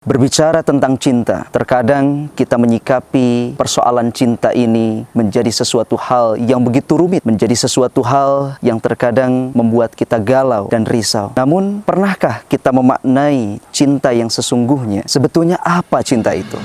Berbicara tentang cinta, terkadang kita menyikapi persoalan cinta ini menjadi sesuatu hal yang begitu rumit, menjadi sesuatu hal yang terkadang membuat kita galau dan risau. Namun, pernahkah kita memaknai cinta yang sesungguhnya? Sebetulnya apa cinta itu?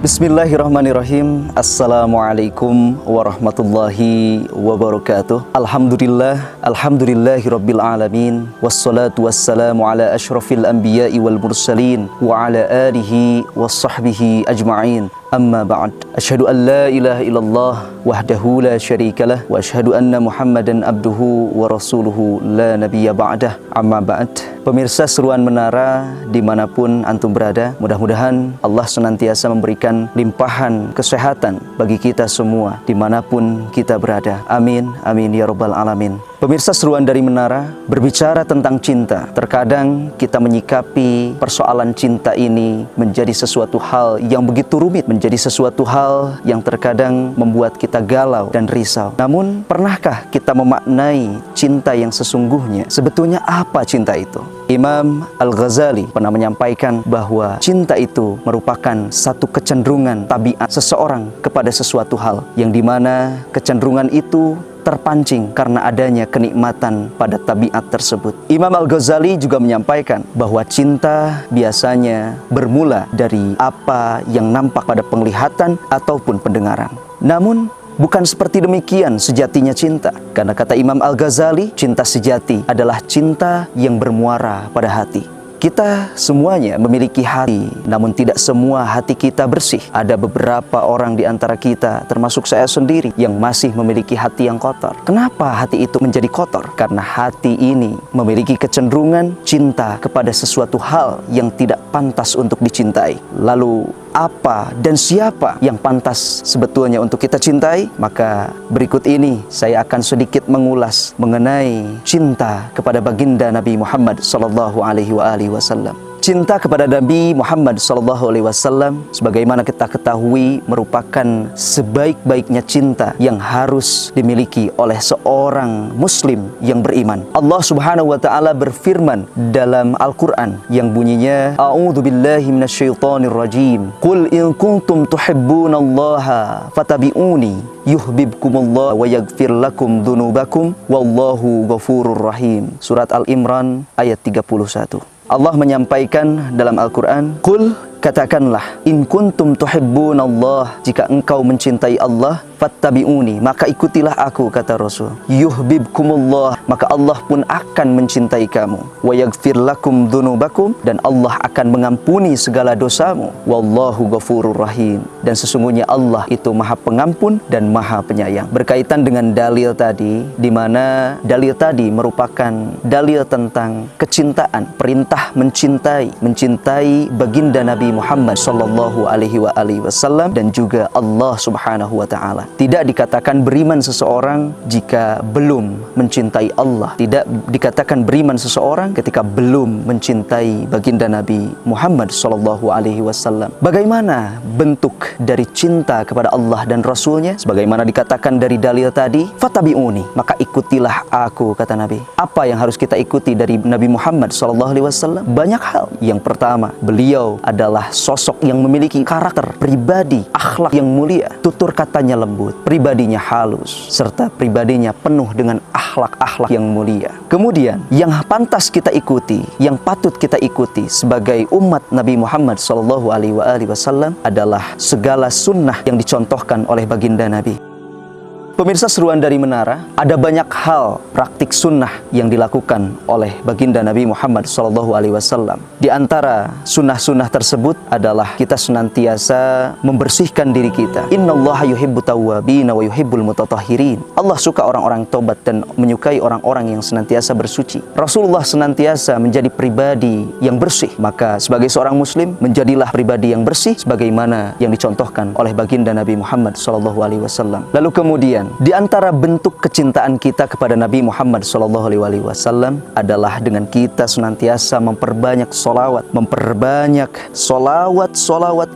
Bismillahirrahmanirrahim. Assalamualaikum warahmatullahi wabarakatuh. Alhamdulillahi rabbil alamin. Wassalatu wassalamu ala ashrafil anbiya'i wal mursalin wa ala alihi wassahbihi ajma'in. Amma ba'd. Asyhadu an la ilaha illallah wahdahu la syarikalah wa asyhadu anna Muhammadan abduhu wa rasuluhu la nabiyya ba'dah. Amma ba'd. Pemirsa Seruan Menara dimanapun antum berada, mudah-mudahan Allah senantiasa memberikan limpahan kesehatan bagi kita semua dimanapun kita berada. Amin, amin ya rabbal alamin. Pemirsa Seruan dari Menara, berbicara tentang cinta, terkadang kita menyikapi persoalan cinta ini menjadi sesuatu hal yang begitu rumit, menjadi sesuatu hal yang terkadang membuat kita galau dan risau. Namun, pernahkah kita memaknai cinta yang sesungguhnya? Sebetulnya apa cinta itu? Imam Al-Ghazali pernah menyampaikan bahwa cinta itu merupakan satu kecenderungan tabiat seseorang kepada sesuatu hal, yang dimana kecenderungan itu terpancing karena adanya kenikmatan pada tabiat tersebut. Imam Al-Ghazali juga menyampaikan bahwa cinta biasanya bermula dari apa yang nampak pada penglihatan ataupun pendengaran. Namun, bukan seperti demikian sejatinya cinta. Karena kata Imam Al-Ghazali, cinta sejati adalah cinta yang bermuara pada hati. Kita semuanya memiliki hati, namun tidak semua hati kita bersih. Ada beberapa orang di antara kita, termasuk saya sendiri, yang masih memiliki hati yang kotor. Kenapa hati itu menjadi kotor? Karena hati ini memiliki kecenderungan cinta kepada sesuatu hal yang tidak pantas untuk dicintai. Lalu, apa dan siapa yang pantas sebetulnya untuk kita cintai? Maka berikut ini saya akan sedikit mengulas mengenai cinta kepada baginda Nabi Muhammad SAW. Cinta kepada Nabi Muhammad SAW, sebagaimana kita ketahui, merupakan sebaik-baiknya cinta yang harus dimiliki oleh seorang muslim yang beriman. Allah Subhanahu wa Ta'ala berfirman dalam Al-Quran yang bunyinya, A'udzu billahi minasyaitonir rajim. Qul in kuntum tuhibbunallaha fattabi'uni yuhibbukumullah wa yaghfir lakum dzunubakum wallahu ghafurur rahim. Surat Al-Imran ayat 31. Allah menyampaikan dalam Al-Quran, Qul, katakanlah, in kuntum tuhibbunallah, jika engkau mencintai Allah, fattabi'uni, maka ikutilah aku, kata Rasul. Yuhibbukumullah, maka Allah pun akan mencintai kamu. Wa yaghfir lakum dzunubakum, dan Allah akan mengampuni segala dosamu. Wallahu ghafurur rahim, dan sesungguhnya Allah itu Maha Pengampun dan Maha Penyayang. Berkaitan dengan dalil tadi, di mana dalil tadi merupakan dalil tentang kecintaan, perintah mencintai baginda Nabi Muhammad sallallahu alaihi wasallam dan juga Allah Subhanahu wa Ta'ala. Tidak dikatakan beriman seseorang jika belum mencintai Allah. Tidak dikatakan beriman seseorang ketika belum mencintai baginda Nabi Muhammad sallallahu alaihi wasallam. Bagaimana bentuk dari cinta kepada Allah dan Rasulnya? Sebagaimana dikatakan dari dalil tadi, fattabi'uni, maka ikutilah aku, kata Nabi. Apa yang harus kita ikuti dari Nabi Muhammad sallallahu alaihi wasallam? Banyak hal. Yang pertama, beliau adalah sosok yang memiliki karakter pribadi, akhlak yang mulia, tutur katanya lembut, pribadinya halus, serta pribadinya penuh dengan akhlak-akhlak yang mulia. Kemudian, yang pantas kita ikuti, yang patut kita ikuti sebagai umat Nabi Muhammad SAW adalah segala sunnah yang dicontohkan oleh baginda Nabi. Pemirsa Seruan dari Menara, ada banyak hal praktik sunnah yang dilakukan oleh baginda Nabi Muhammad SAW. Di antara sunnah-sunnah tersebut adalah kita senantiasa membersihkan diri kita. Innallaha yuhibbu tawwabina wa yuhibbul mutatahhirin. Allah suka orang-orang tobat dan menyukai orang-orang yang senantiasa bersuci. Rasulullah senantiasa menjadi pribadi yang bersih. Maka sebagai seorang muslim, menjadilah pribadi yang bersih sebagaimana yang dicontohkan oleh baginda Nabi Muhammad SAW. Lalu kemudian, di antara bentuk kecintaan kita kepada Nabi Muhammad SAW adalah dengan kita senantiasa memperbanyak solawat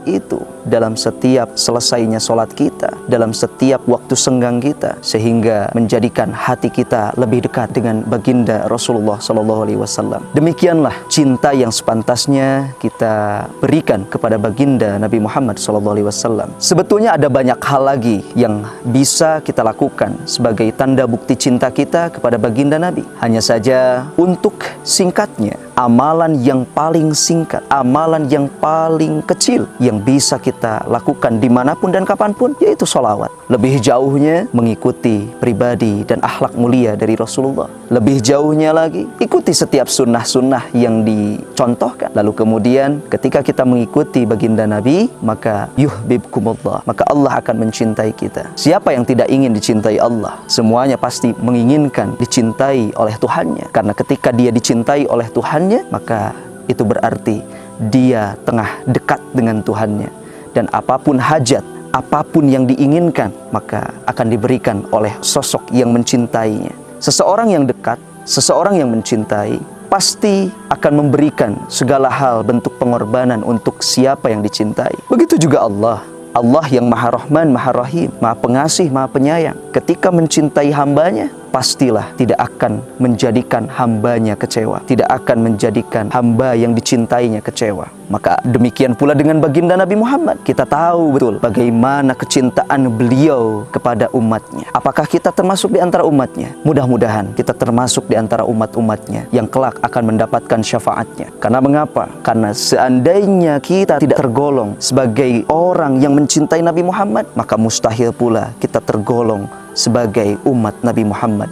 itu dalam setiap selesainya sholat kita, dalam setiap waktu senggang kita, sehingga menjadikan hati kita lebih dekat dengan baginda Rasulullah SAW. Demikianlah cinta yang sepantasnya kita berikan kepada baginda Nabi Muhammad SAW. Sebetulnya ada banyak hal lagi yang bisa kita lakukan sebagai tanda bukti cinta kita kepada baginda Nabi. Hanya saja untuk singkatnya, amalan yang paling singkat, amalan yang paling kecil yang bisa kita lakukan dimanapun dan kapanpun, yaitu sholawat. Lebih jauhnya mengikuti pribadi dan akhlak mulia dari Rasulullah. Lebih jauhnya lagi, ikuti setiap sunnah-sunnah yang dicontohkan. Lalu kemudian ketika kita mengikuti baginda Nabi, maka yuhibbukumullah, maka Allah akan mencintai kita. Siapa yang tidak ingin dicintai Allah? Semuanya pasti menginginkan dicintai oleh Tuhannya. Karena ketika dia dicintai oleh Tuhannya, maka itu berarti dia tengah dekat dengan Tuhannya. Dan apapun hajat, apapun yang diinginkan, maka akan diberikan oleh sosok yang mencintainya. Seseorang yang dekat, seseorang yang mencintai, pasti akan memberikan segala hal bentuk pengorbanan untuk siapa yang dicintai. Begitu juga Allah. Allah yang Maha Rahman, Maha Rahim, Maha Pengasih, Maha Penyayang. Ketika mencintai hambanya, pastilah tidak akan menjadikan hambanya kecewa, tidak akan menjadikan hamba yang dicintainya kecewa. Maka demikian pula dengan baginda Nabi Muhammad. Kita tahu betul bagaimana kecintaan beliau kepada umatnya. Apakah kita termasuk di antara umatnya? Mudah-mudahan kita termasuk di antara umat-umatnya yang kelak akan mendapatkan syafaatnya. Karena mengapa? Karena seandainya kita tidak tergolong sebagai orang yang mencintai Nabi Muhammad, maka mustahil pula kita tergolong sebagai umat Nabi Muhammad.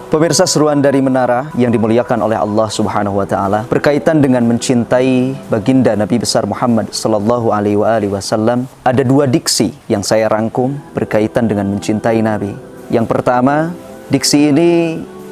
Pemirsa seruan dari Menara yang dimuliakan oleh Allah Subhanahu wa taala, berkaitan dengan mencintai baginda Nabi besar Muhammad sallallahu alaihi wasallam, ada dua diksi yang saya rangkum berkaitan dengan mencintai Nabi. Yang pertama, diksi ini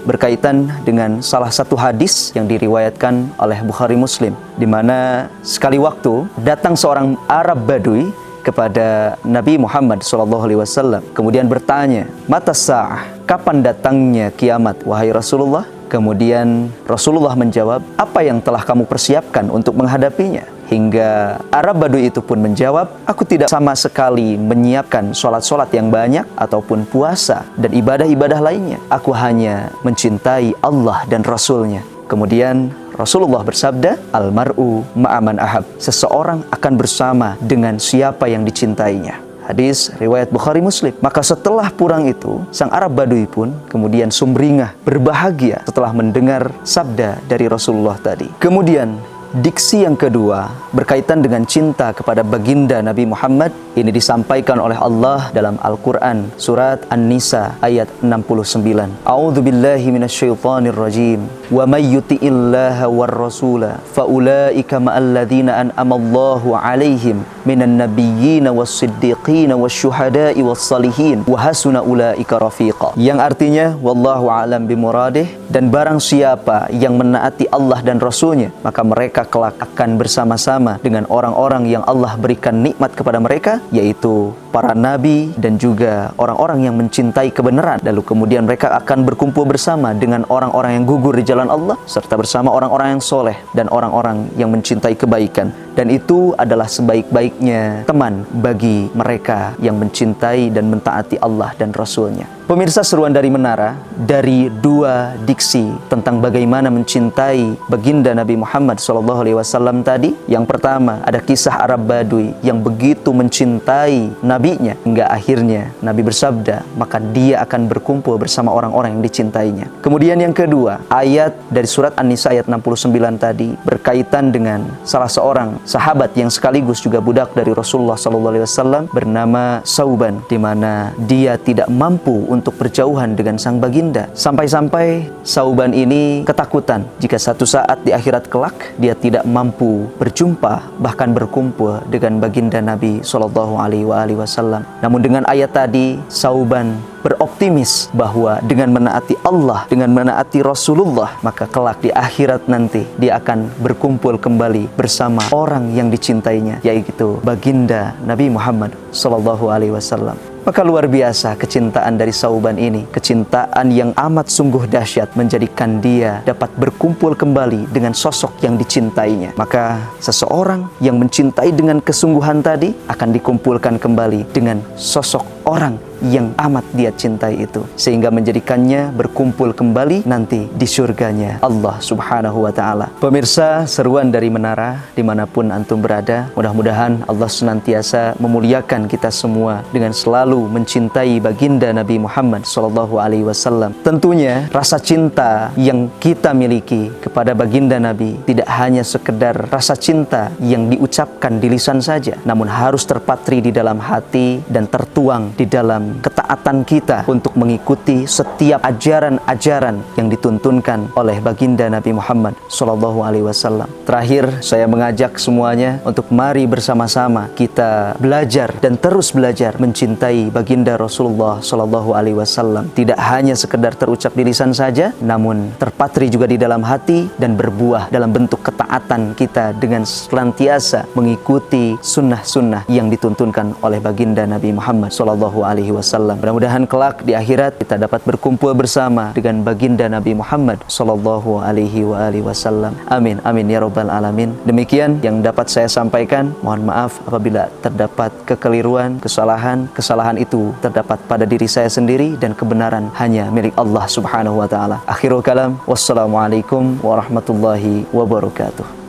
berkaitan dengan salah satu hadis yang diriwayatkan oleh Bukhari Muslim, di mana sekali waktu datang seorang Arab Badui kepada Nabi Muhammad SAW, kemudian bertanya, "Mata sa'ah?" Kapan datangnya kiamat, wahai Rasulullah? Kemudian Rasulullah menjawab, "Apa yang telah kamu persiapkan untuk menghadapinya?" Hingga Arab Badui itu pun menjawab, "Aku tidak sama sekali menyiapkan sholat-sholat yang banyak ataupun puasa dan ibadah-ibadah lainnya. Aku hanya mencintai Allah dan Rasulnya." Kemudian Rasulullah bersabda, "Al-mar'u ma'aman ahab." Seseorang akan bersama dengan siapa yang dicintainya. Hadis riwayat Bukhari Muslim. Maka setelah pulang itu, sang Arab Badui pun kemudian sumringah, berbahagia setelah mendengar sabda dari Rasulullah tadi. Kemudian diksi yang kedua berkaitan dengan cinta kepada baginda Nabi Muhammad. Ini disampaikan oleh Allah dalam Al-Quran surat An-Nisa ayat 69. A'udzu billahi minasyaitonir rajim. Wa may yuti'illaha war rasula fa ulaika ma'al ladzina an'ama Allahu 'alaihim minan nabiyyin was-siddiqin wasyuhada'i was-salihin wa hasuna ulaika rafiqa. Yang artinya wallahu a'lam bimuradih, dan barang siapa yang menaati Allah dan Rasulnya, maka mereka kelak akan bersama-sama dengan orang-orang yang Allah berikan nikmat kepada mereka, yaitu para nabi dan juga orang-orang yang mencintai kebenaran. Lalu kemudian mereka akan berkumpul bersama dengan orang-orang yang gugur di jalan Allah, serta bersama orang-orang yang soleh dan orang-orang yang mencintai kebaikan. Dan itu adalah sebaik-baiknya teman bagi mereka yang mencintai dan mentaati Allah dan Rasulnya. Pemirsa seruan dari Menara, dari dua diksi tentang bagaimana mencintai baginda Nabi Muhammad SAW tadi, yang pertama ada kisah Arab Badui yang begitu mencintai nabinya hingga akhirnya Nabi bersabda, maka dia akan berkumpul bersama orang-orang yang dicintainya. Kemudian yang kedua, ayat dari surat An-Nisa ayat 69 tadi berkaitan dengan salah seorang sahabat yang sekaligus juga budak dari Rasulullah SAW bernama Sauban, di mana dia tidak mampu untuk berjauhan dengan sang baginda. Sampai-sampai Sauban ini ketakutan jika satu saat di akhirat kelak dia tidak mampu berjumpa bahkan berkumpul dengan baginda Nabi SAW. Namun dengan ayat tadi, Sauban beroptimis bahwa dengan menaati Allah, dengan menaati Rasulullah, maka kelak di akhirat nanti dia akan berkumpul kembali bersama orang yang dicintainya, yaitu baginda Nabi Muhammad SAW. Maka luar biasa kecintaan dari Sauban ini, kecintaan yang amat sungguh dahsyat menjadikan dia dapat berkumpul kembali dengan sosok yang dicintainya. Maka seseorang yang mencintai dengan kesungguhan tadi akan dikumpulkan kembali dengan sosok orang yang amat dia cintai itu, sehingga menjadikannya berkumpul kembali nanti di surganya Allah Subhanahu wa Ta'ala. Pemirsa seruan dari Menara dimanapun antum berada, mudah-mudahan Allah senantiasa memuliakan kita semua dengan selalu mencintai baginda Nabi Muhammad SAW. Tentunya rasa cinta yang kita miliki kepada baginda Nabi tidak hanya sekedar rasa cinta yang diucapkan di lisan saja, namun harus terpatri di dalam hati dan tertuang di dalam ketaatan kita untuk mengikuti setiap ajaran-ajaran yang dituntunkan oleh baginda Nabi Muhammad SAW. Terakhir, saya mengajak semuanya untuk mari bersama-sama kita belajar dan terus belajar mencintai baginda Rasulullah SAW. Tidak hanya sekedar terucap di lisan saja, namun terpatri juga di dalam hati dan berbuah dalam bentuk ketaatan kita dengan senantiasa mengikuti sunnah-sunnah yang dituntunkan oleh baginda Nabi Muhammad SAW. Mudah-mudahan kelak di akhirat kita dapat berkumpul bersama dengan baginda Nabi Muhammad SAW. Amin, amin ya rabbal alamin. Demikian yang dapat saya sampaikan. Mohon maaf apabila terdapat kekeliruan, kesalahan itu terdapat pada diri saya sendiri dan kebenaran hanya milik Allah Subhanahu wa Ta'ala. Akhirul kalam, wassalamualaikum warahmatullahi wabarakatuh.